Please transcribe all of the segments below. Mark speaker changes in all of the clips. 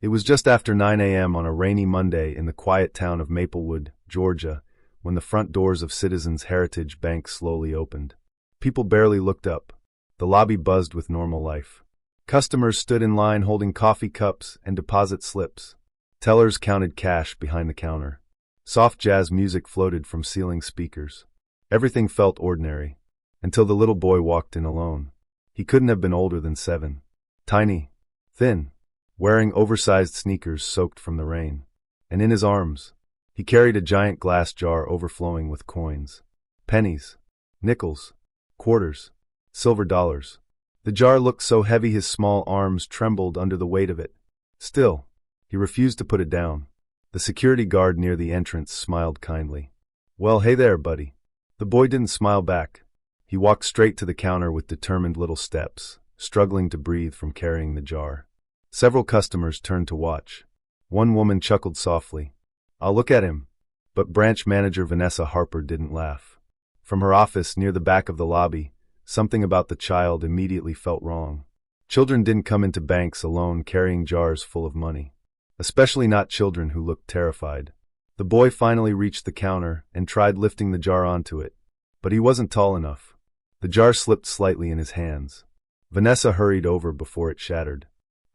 Speaker 1: It was just after 9 a.m. on a rainy Monday in the quiet town of Maplewood, Georgia, when the front doors of Citizens Heritage Bank slowly opened. People barely looked up. The lobby buzzed with normal life. Customers stood in line holding coffee cups and deposit slips. Tellers counted cash behind the counter. Soft jazz music floated from ceiling speakers. Everything felt ordinary, until the little boy walked in alone. He couldn't have been older than 7. Tiny, thin, wearing oversized sneakers soaked from the rain. And in his arms, he carried a giant glass jar overflowing with coins. Pennies, nickels, quarters, silver dollars. The jar looked so heavy his small arms trembled under the weight of it. Still, he refused to put it down. The security guard near the entrance smiled kindly. "Well, hey there, buddy." The boy didn't smile back. He walked straight to the counter with determined little steps, struggling to breathe from carrying the jar. Several customers turned to watch. One woman chuckled softly. "I'll look at him." But branch manager Vanessa Harper didn't laugh. From her office near the back of the lobby, something about the child immediately felt wrong. Children didn't come into banks alone carrying jars full of money. Especially not children who looked terrified. The boy finally reached the counter and tried lifting the jar onto it, but he wasn't tall enough. The jar slipped slightly in his hands. Vanessa hurried over before it shattered.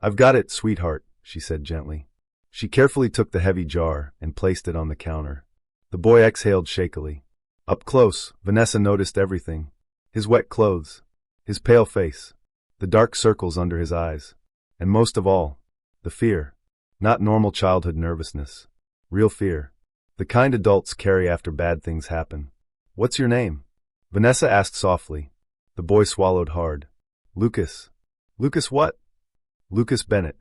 Speaker 1: "I've got it, sweetheart," she said gently. She carefully took the heavy jar and placed it on the counter. The boy exhaled shakily. Up close, Vanessa noticed everything. His wet clothes, his pale face, the dark circles under his eyes, and most of all, the fear. Not normal childhood nervousness. Real fear. The kind adults carry after bad things happen. "What's your name?" Vanessa asked softly. The boy swallowed hard. "Lucas." "Lucas what?" "Lucas Bennett."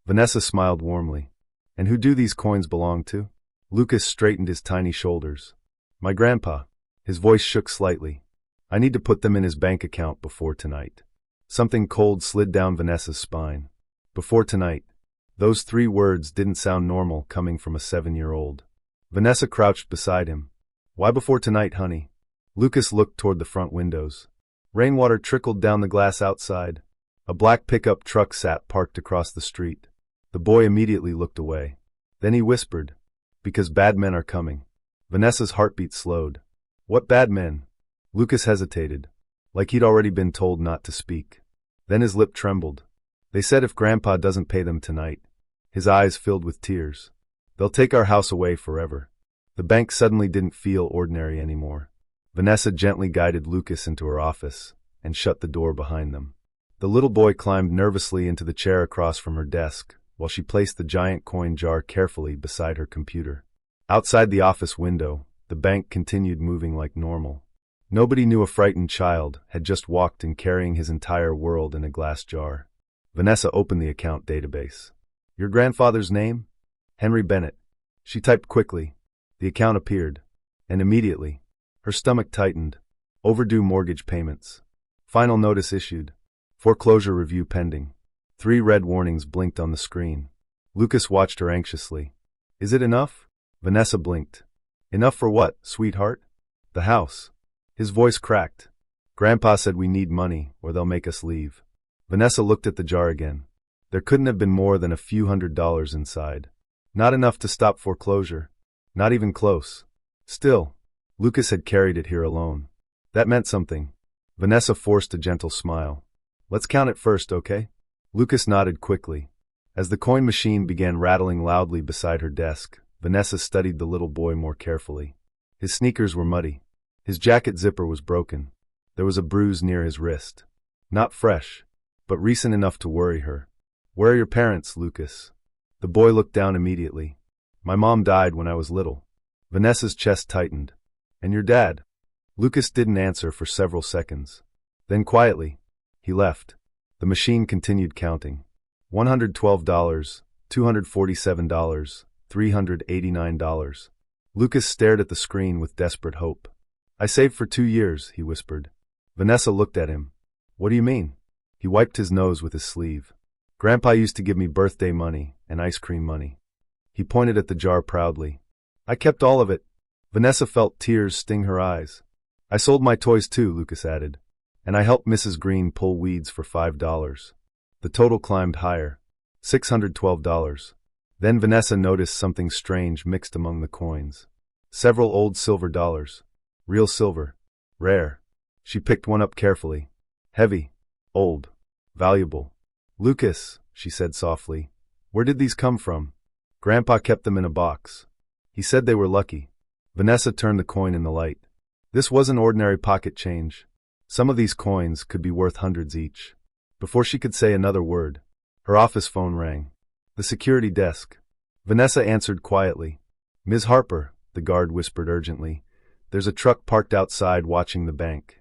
Speaker 1: Vanessa smiled warmly. "And who do these coins belong to?" Lucas straightened his tiny shoulders. "My grandpa." His voice shook slightly. "I need to put them in his bank account before tonight." Something cold slid down Vanessa's spine. Before tonight. Those 3 words didn't sound normal coming from a 7-year-old. Vanessa crouched beside him. "Why before tonight, honey?" Lucas looked toward the front windows. Rainwater trickled down the glass outside. A black pickup truck sat parked across the street. The boy immediately looked away. Then he whispered, "Because bad men are coming." Vanessa's heartbeat slowed. "What bad men?" Lucas hesitated, like he'd already been told not to speak. Then his lip trembled. "They said if Grandpa doesn't pay them tonight." His eyes filled with tears. "They'll take our house away forever." The bank suddenly didn't feel ordinary anymore. Vanessa gently guided Lucas into her office and shut the door behind them. The little boy climbed nervously into the chair across from her desk while she placed the giant coin jar carefully beside her computer. Outside the office window, the bank continued moving like normal. Nobody knew a frightened child had just walked in carrying his entire world in a glass jar. Vanessa opened the account database. "Your grandfather's name?" "Henry Bennett." She typed quickly. The account appeared. And immediately, her stomach tightened. Overdue mortgage payments. Final notice issued. Foreclosure review pending. 3 red warnings blinked on the screen. Lucas watched her anxiously. "Is it enough?" Vanessa blinked. "Enough for what, sweetheart?" "The house." His voice cracked. "Grandpa said we need money or they'll make us leave." Vanessa looked at the jar again. There couldn't have been more than a few $100s inside. Not enough to stop foreclosure. Not even close. Still, Lucas had carried it here alone. That meant something. Vanessa forced a gentle smile. "Let's count it first, okay?" Lucas nodded quickly. As the coin machine began rattling loudly beside her desk, Vanessa studied the little boy more carefully. His sneakers were muddy. His jacket zipper was broken. There was a bruise near his wrist. Not fresh, but recent enough to worry her. "Where are your parents, Lucas?" The boy looked down immediately. "My mom died when I was little." Vanessa's chest tightened. "And your dad?" Lucas didn't answer for several seconds. Then quietly, he left. The machine continued counting. $112, $247, $389. Lucas stared at the screen with desperate hope. "I saved for 2 years, he whispered. Vanessa looked at him. "What do you mean?" He wiped his nose with his sleeve. "Grandpa used to give me birthday money and ice cream money." He pointed at the jar proudly. "I kept all of it." Vanessa felt tears sting her eyes. "I sold my toys too," Lucas added. "And I helped Mrs. Green pull weeds for $5. The total climbed higher. $612. Then Vanessa noticed something strange mixed among the coins. Several old silver dollars. Real silver. Rare. She picked one up carefully. Heavy. Old. Valuable. Lucas, she said softly. Where did these come from? Grandpa kept them in a box. He said they were lucky. Vanessa turned the coin in the light. This wasn't ordinary pocket change. Some of these coins could be worth hundreds each. Before she could say another word, her office phone rang. The security desk. Vanessa answered quietly. Ms. Harper, the guard whispered urgently. There's a truck parked outside watching the bank.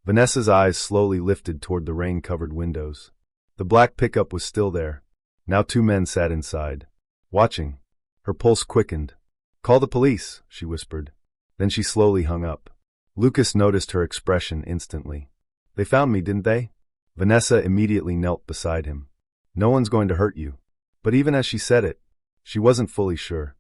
Speaker 1: Vanessa's eyes slowly lifted toward the rain-covered windows. The black pickup was still there. Now 2 men sat inside, watching. Her pulse quickened. Call the police, she whispered. Then she slowly hung up. Lucas noticed her expression instantly. They found me, didn't they? Vanessa immediately knelt beside him. No one's going to hurt you. But even as she said it, she wasn't fully sure.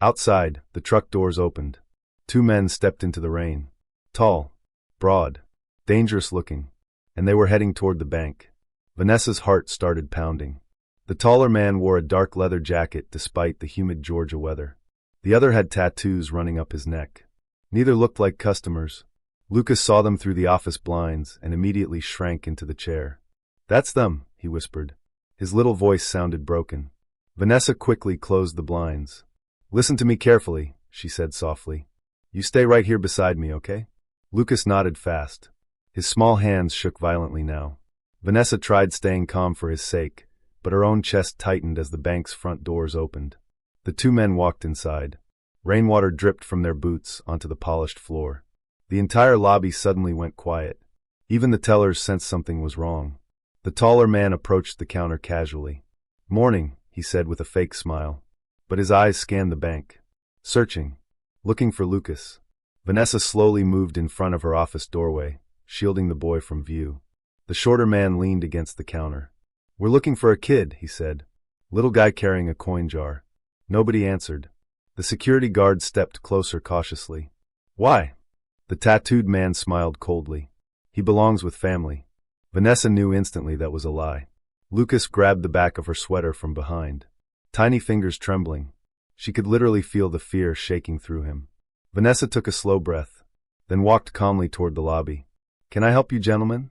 Speaker 1: Outside, the truck doors opened. 2 men stepped into the rain. Tall, broad, dangerous looking, and they were heading toward the bank. Vanessa's heart started pounding. The taller man wore a dark leather jacket despite the humid Georgia weather. The other had tattoos running up his neck. Neither looked like customers. Lucas saw them through the office blinds and immediately shrank into the chair. That's them, he whispered. His little voice sounded broken. Vanessa quickly closed the blinds. Listen to me carefully, she said softly. You stay right here beside me, okay? Lucas nodded fast. His small hands shook violently now. Vanessa tried staying calm for his sake, but her own chest tightened as the bank's front doors opened. The 2 men walked inside. Rainwater dripped from their boots onto the polished floor. The entire lobby suddenly went quiet. Even the tellers sensed something was wrong. The taller man approached the counter casually. Morning, he said with a fake smile. But his eyes scanned the bank. Searching. Looking for Lucas. Vanessa slowly moved in front of her office doorway, shielding the boy from view. The shorter man leaned against the counter. We're looking for a kid, he said. Little guy carrying a coin jar. Nobody answered. The security guard stepped closer cautiously. Why? The tattooed man smiled coldly. He belongs with family. Vanessa knew instantly that was a lie. Lucas grabbed the back of her sweater from behind. Tiny fingers trembling. She could literally feel the fear shaking through him. Vanessa took a slow breath, then walked calmly toward the lobby. Can I help you, gentlemen?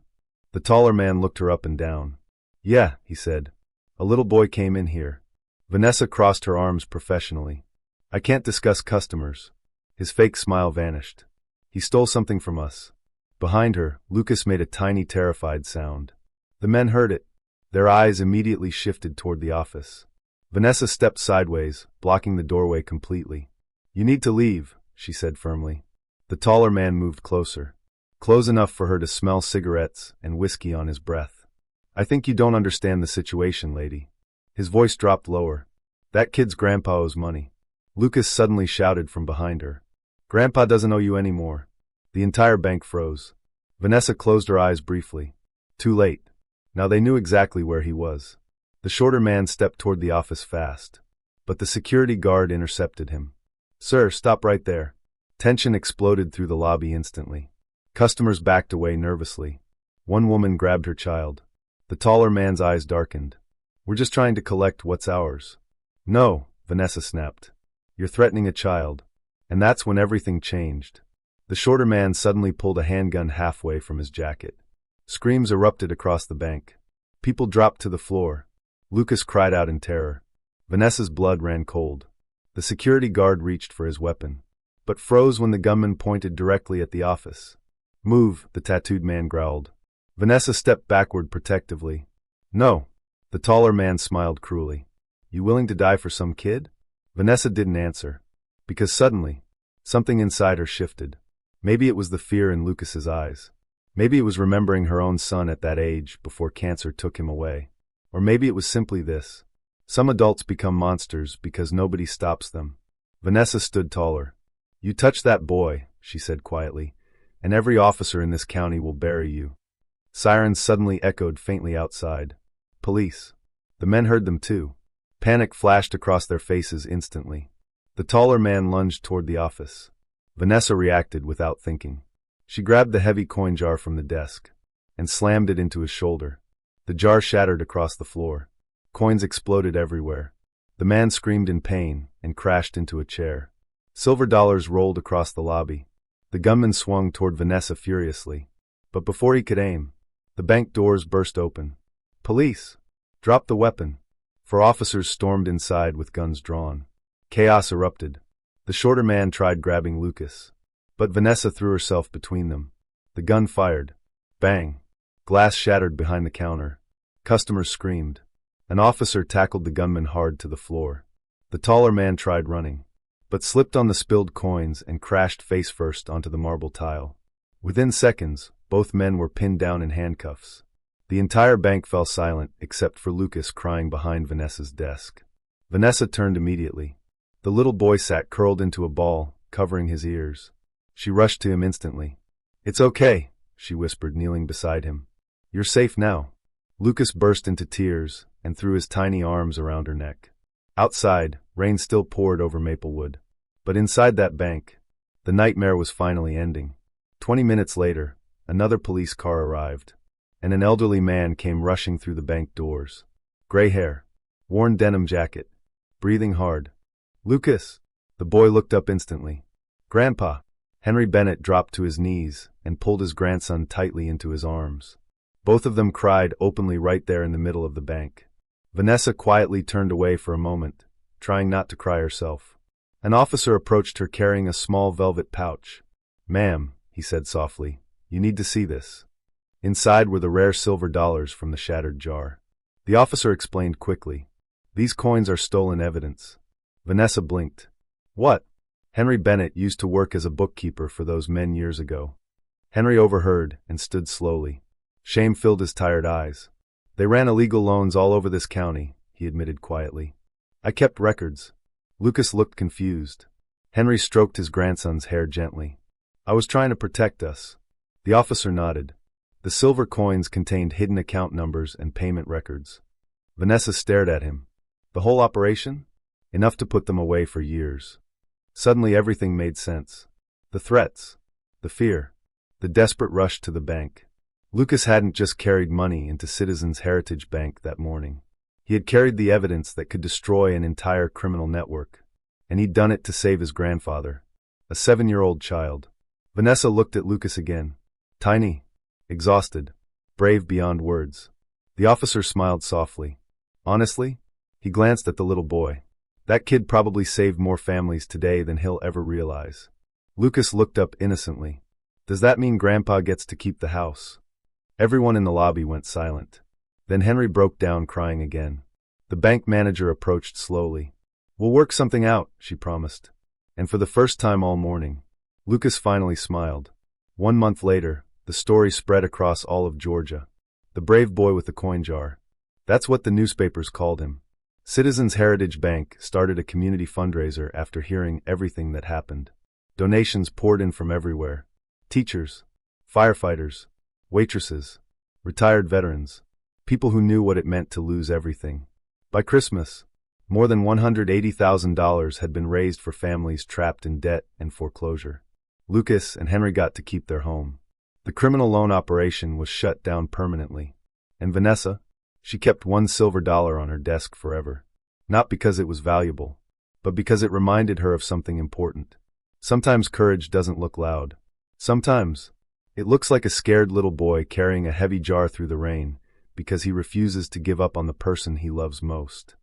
Speaker 1: The taller man looked her up and down. Yeah, he said. A little boy came in here. Vanessa crossed her arms professionally. I can't discuss customers. His fake smile vanished. He stole something from us. Behind her, Lucas made a tiny terrified sound. The men heard it. Their eyes immediately shifted toward the office. Vanessa stepped sideways, blocking the doorway completely. You need to leave, she said firmly. The taller man moved closer. Close enough for her to smell cigarettes and whiskey on his breath. I think you don't understand the situation, lady. His voice dropped lower. That kid's grandpa owes money. Lucas suddenly shouted from behind her. Grandpa doesn't owe you any more. The entire bank froze. Vanessa closed her eyes briefly. Too late. Now they knew exactly where he was. The shorter man stepped toward the office fast. But the security guard intercepted him. Sir, stop right there. Tension exploded through the lobby instantly. Customers backed away nervously. One woman grabbed her child. The taller man's eyes darkened. We're just trying to collect what's ours. No, Vanessa snapped. You're threatening a child. And that's when everything changed. The shorter man suddenly pulled a handgun halfway from his jacket. Screams erupted across the bank. People dropped to the floor. Lucas cried out in terror. Vanessa's blood ran cold. The security guard reached for his weapon, but froze when the gunman pointed directly at the office. Move, the tattooed man growled. Vanessa stepped backward protectively. No. The taller man smiled cruelly. You willing to die for some kid? Vanessa didn't answer. Because suddenly, something inside her shifted. Maybe it was the fear in Lucas's eyes. Maybe it was remembering her own son at that age before cancer took him away. Or maybe it was simply this. Some adults become monsters because nobody stops them. Vanessa stood taller. You touch that boy, she said quietly, and every officer in this county will bury you. Sirens suddenly echoed faintly outside. Police. The men heard them too. Panic flashed across their faces instantly. The taller man lunged toward the office. Vanessa reacted without thinking. She grabbed the heavy coin jar from the desk and slammed it into his shoulder. The jar shattered across the floor. Coins exploded everywhere. The man screamed in pain and crashed into a chair. Silver dollars rolled across the lobby. The gunman swung toward Vanessa furiously. But before he could aim, the bank doors burst open. Police! Drop the weapon! Four officers stormed inside with guns drawn. Chaos erupted. The shorter man tried grabbing Lucas, but Vanessa threw herself between them. The gun fired. Bang! Glass shattered behind the counter. Customers screamed. An officer tackled the gunman hard to the floor. The taller man tried running, but slipped on the spilled coins and crashed face first onto the marble tile. Within seconds, both men were pinned down in handcuffs. The entire bank fell silent except for Lucas crying behind Vanessa's desk. Vanessa turned immediately. The little boy sat curled into a ball, covering his ears. She rushed to him instantly. "It's okay," she whispered, kneeling beside him. "You're safe now." Lucas burst into tears and threw his tiny arms around her neck. Outside, rain still poured over Maplewood. But inside that bank, the nightmare was finally ending. 20 minutes later, another police car arrived, and an elderly man came rushing through the bank doors. Gray hair, worn denim jacket, breathing hard. "Lucas!" The boy looked up instantly. "Grandpa!" Henry Bennett dropped to his knees and pulled his grandson tightly into his arms. Both of them cried openly right there in the middle of the bank. Vanessa quietly turned away for a moment, trying not to cry herself. An officer approached her carrying a small velvet pouch. "Ma'am," he said softly, "you need to see this." Inside were the rare silver dollars from the shattered jar. The officer explained quickly, "These coins are stolen evidence." Vanessa blinked. "What?" Henry Bennett used to work as a bookkeeper for those men years ago. Henry overheard and stood slowly. Shame filled his tired eyes. "They ran illegal loans all over this county," he admitted quietly. "I kept records." Lucas looked confused. Henry stroked his grandson's hair gently. "I was trying to protect us." The officer nodded. The silver coins contained hidden account numbers and payment records. Vanessa stared at him. "The whole operation? Enough to put them away for years." Suddenly everything made sense. The threats, the fear, the desperate rush to the bank. Lucas hadn't just carried money into Citizens Heritage Bank that morning. He had carried the evidence that could destroy an entire criminal network. And he'd done it to save his grandfather, a 7-year-old child. Vanessa looked at Lucas again. Tiny, exhausted, brave beyond words. The officer smiled softly. "Honestly?" He glanced at the little boy. "That kid probably saved more families today than he'll ever realize." Lucas looked up innocently. "Does that mean Grandpa gets to keep the house?" Everyone in the lobby went silent. Then Henry broke down crying again. The bank manager approached slowly. "We'll work something out," she promised. And for the first time all morning, Lucas finally smiled. 1 month later, the story spread across all of Georgia. The brave boy with the coin jar. That's what the newspapers called him. Citizens Heritage Bank started a community fundraiser after hearing everything that happened. Donations poured in from everywhere. Teachers, firefighters, waitresses, retired veterans, people who knew what it meant to lose everything. By Christmas, more than $180,000 had been raised for families trapped in debt and foreclosure. Lucas and Henry got to keep their home. The criminal loan operation was shut down permanently. And Vanessa? She kept $1 silver on her desk forever. Not because it was valuable, but because it reminded her of something important. Sometimes courage doesn't look loud. Sometimes it looks like a scared little boy carrying a heavy jar through the rain because he refuses to give up on the person he loves most.